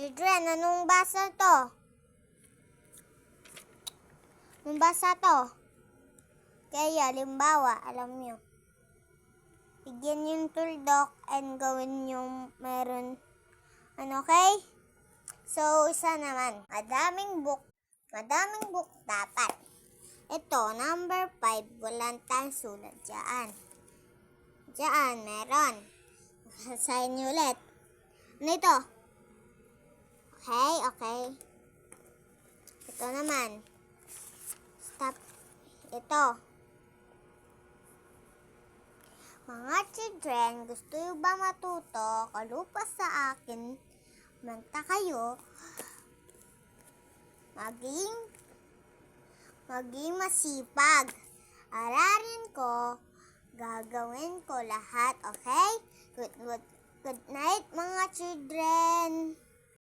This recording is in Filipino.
Children, anong basa to? Anong basa to? Kaya, halimbawa, alam nyo. Bigyan yung tuldok and gawin yung meron. Ano, okay? So, isa naman. Madaming book dapat. Ito, number 5, walang tayong sulat dyan. Diyan, meron. Basahin nyo ulit. Ano ito? Okay. Ito naman. Stop. Ito. Mga children, gusto nyo ba matuto? Kalupas sa akin, manta kayo. Maging masipag. Aralin ko, gagawin ko lahat, okay? Good night, mga children.